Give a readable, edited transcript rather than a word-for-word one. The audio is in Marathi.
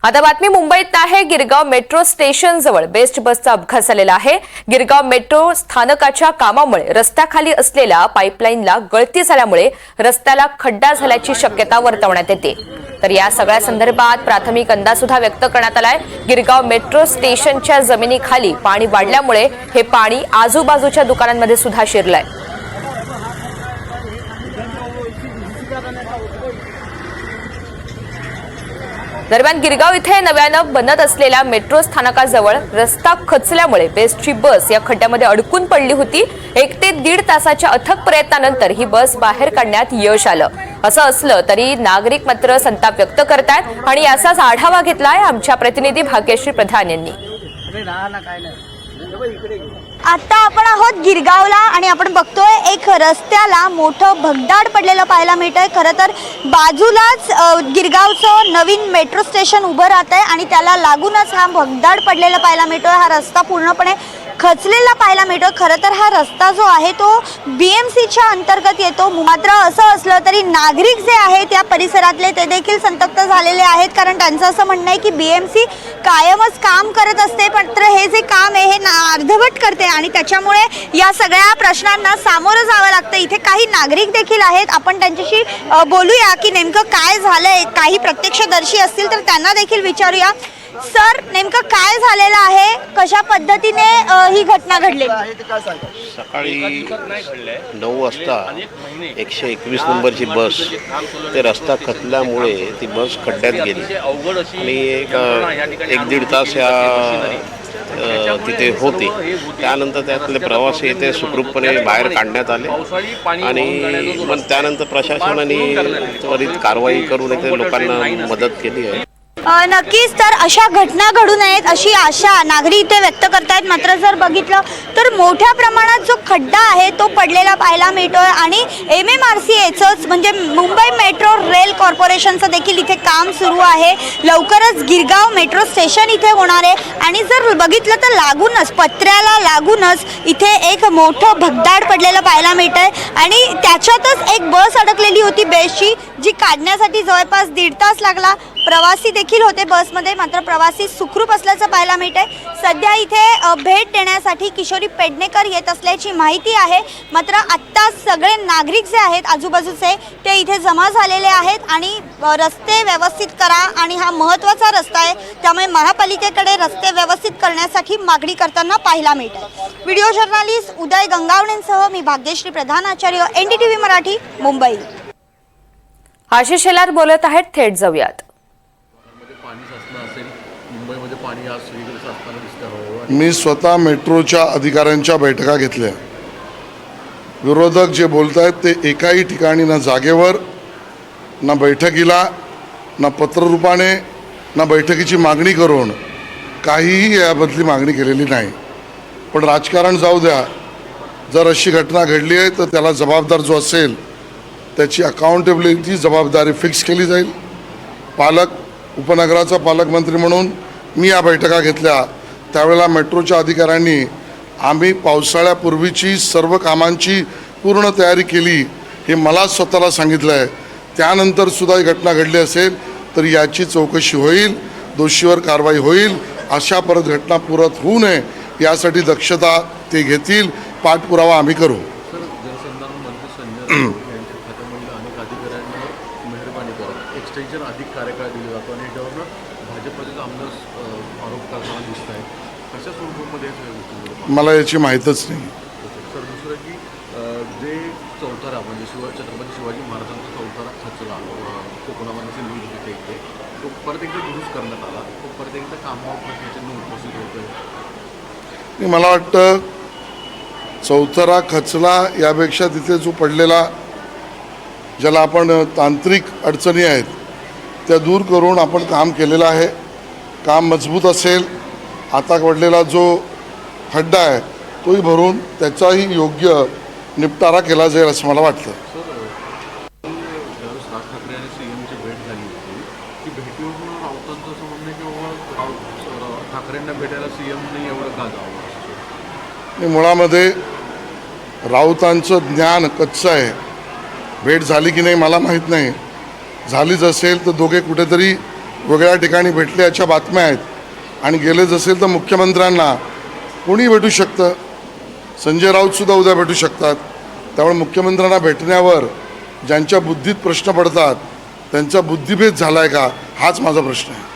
आता बातमी मुंबईत आहे। गिरगाव मेट्रो स्टेशन जवळ बेस्ट बसचा अपघात झालेला आहे। गिरगाव मेट्रो स्थानकाच्या कामामुळे रस्त्याखाली असलेल्या पाईपलाईनला गळती झाल्यामुळे रस्त्याला खड्डा झाल्याची शक्यता वर्तवण्यात येते। तर या सगळ्या संदर्भात प्राथमिक अंदाज सुद्धा व्यक्त करण्यात आलाय। गिरगाव मेट्रो स्टेशनच्या जमिनीखाली पाणी वाढल्यामुळे हे पाणी आजूबाजूच्या दुकानांमध्ये सुद्धा शिरलंय। दरम्यान गिरगाव इथे नव्यानं बनत असलेल्या मेट्रो स्थानकाजवळ रस्ता खचल्यामुळे बेस्टची बस या खड्ड्यामध्ये अडकून पडली होती। 1 ते 1.5 तासाच्या अथक प्रयत्नानंतर ही बस बाहेर काढण्यात यश आलं। असं असलं तरी नागरिक मात्र संताप व्यक्त करतात आणि याचाच आढावा घेतलाय आमच्या प्रतिनिधी भाग्यश्री प्रधान यांनी। आता आपण आहोत गिरगावला आणि आपण बघतोय एक रस्त्याला मोठं भगदाड पडलेलं पाहायला मिळतंय। खरं तर बाजूलाच गिरगावचं नवीन मेट्रो स्टेशन उभं राहतंय आणि त्याला लागूनच हा भगदाड पडलेला पाहायला मिळतोय। हा रस्ता पूर्णपणे खचलेला पाहायला मिळतो। खरं तर हा रस्ता जो आहे तो BMCच्या अंतर्गत येतो। मात्र असं असलं तरी नागरिक जे आहेत त्या परिसरातले ते देखील संतप्त झालेले आहेत, कारण त्यांचं असं म्हणणं आहे की BMC कायमच काम करत असते, मात्र हे जे काम आहे हे अर्धवट करते आणि त्याच्यामुळे या सगळ्या प्रश्नांना सामोरं जावं लागतं। इथे काही नागरिक देखील आहेत, आपण त्यांच्याशी बोलूया की नेमकं काय झालंय। काही प्रत्यक्षदर्शी असतील तर त्यांना देखील विचारूया। सर, नेमकं काय झालेलं आहे, कशा पद्धतीने ही घटना घडली? सकाळी 9 वाजता 121 नंबरची बस ते रस्ता खचल्यामुळे ती बस खड्ड्यात गेली आणि एक 1.5 तास या तिथे होते। त्यानंतर त्यातले प्रवासी ते सुखरूपपणे बाहेर काढण्यात आले आणि मग त्यानंतर प्रशासनाने त्वरित कारवाई करून इथे लोकांना मदत केली आहे। नक्कीच, तर अशा घटना घडू नयेत अशी आशा नागरिक इथे व्यक्त करतायत। मात्र जर बघितलं तर मोठ्या प्रमाणात जो खड्डा आहे तो पडलेला पाहायला मिळतोय आणि MMRCAचंच म्हणजे मुंबई मेट्रो रेल कॉर्पोरेशनचं देखील इथे काम सुरू आहे। लवकरच गिरगाव मेट्रो स्टेशन इथे होणार आहे आणि जर बघितलं तर लागूनच पत्र्याला लागूनच इथे एक मोठं भगदाड पडलेलं पाहायला मिळतंय आणि त्याच्यातच एक बस अडकलेली होती बेस्टची, जी काढण्यासाठी जवळपास 1.5 तास लागला। प्रवासी देखील होते बसमध्ये, मात्र प्रवासी सुखरूप असल्याचं पाहायला मिळतंय। सध्या इथे भेट देण्यासाठी किशोरी पेडणेकर येत असल्याची माहिती आहे। मात्र आत्ता सगळे नागरिक जे आहेत आजूबाजूचे ते इथे जमा झालेले आहेत आणि रस्ते व्यवस्थित करा आणि हा महत्त्वाचा रस्ता आहे, त्यामुळे महापालिकेकडे रस्ते व्यवस्थित करण्यासाठी मागणी करताना पाहायला मिळतंय। व्हिडिओ जर्नलिस्ट उदय गंगावणेंसह मी भाग्यश्री प्रधान, आचार्य, NDTV मराठी, मुंबई। आशिष शेलार बोलत आहेत, थेट जाऊयात। मी स्वतः मेट्रोच्या अधिकाऱ्यांच्या बैठका घेतल्या। विरोधक जे बोलत आहेत ते एकाही ठिकाणी ना जागेवर, ना बैठकीला, ना पत्ररूपाने, ना बैठकीची मागणी करून काहीही याबद्दली मागणी केलेली नाही। पण राजकारण जाऊ द्या, जर अशी घटना घडली आहे तर त्याला जबाबदार जो असेल त्याची अकाउंटेबिलिटी जबाबदारी फिक्स केली जाईल। उपनगराचा पालकमंत्री म्हणून मी या बैठका घेतल्या, त्यावेळेला मेट्रोच्या अधिकाऱ्यांनी आम्ही पावसाळ्यापूर्वीची सर्व कामांची पूर्ण तयारी केली हे मला स्वतःला सांगितलं आहे। त्यानंतर सुद्धा ही घटना घडली असेल तर याची चौकशी होईल, दोषीवर कारवाई होईल। अशा परत घटना पुरत होऊ नये यासाठी दक्षता ते घेतील, पाठपुरावा आम्ही करू। अधिक कार्यकाळ दिला जातो आणि याच्यावर भाजपचे आमदार आरोप करताना दिसत आहेत। कशा स्वरूपामध्ये मला याची माहीतच नाही। सर, दुसरं की जे चौथारा म्हणजे छत्रपती शिवाजी महाराजांचा चौथारा खचला कोकणामध्ये लीड होते इथे, तो परत एकदा दुरुस्त करण्यात आला, तो परत एकदा कामावर उपस्थित होतोय। मला वाटतं चौथारा खचला यापेक्षा तिथे जो पडलेला, ज्याला आपण तांत्रिक अडचणी आहेत त्या दूर करून आपण काम केलेलं आहे। काम मजबूत असेल। आता पडलेला जो खड्डा आहे तोही भरून त्याचाही योग्य निपटारा केला जाईल असं मला वाटतं। राज ठाकरे आणि CMची भेट झाली होती, ती भेटीवरून राऊतांचं असं म्हणणं आहे की बाबा ठाकरेंना भेटायला CMने एवढं का जावं? मुळामध्ये राऊतांचं ज्ञान कच्चं आहे। भेट झाली की नाही मला माहीत नाही, झालीच असेल तर दोघे कुठेतरी वेगळ्या ठिकाणी भेटले याच्या बातम्या आहेत आणि गेलेच असेल तर मुख्यमंत्र्यांना कोणी भेटू शकतं, संजय राऊतसुद्धा उद्या भेटू शकतात. त्यामुळे मुख्यमंत्र्यांना भेटण्यावर ज्यांच्या बुद्धीत प्रश्न पडतात त्यांचा बुद्धिभेद झाला आहे का, हाच माझा प्रश्न आहे.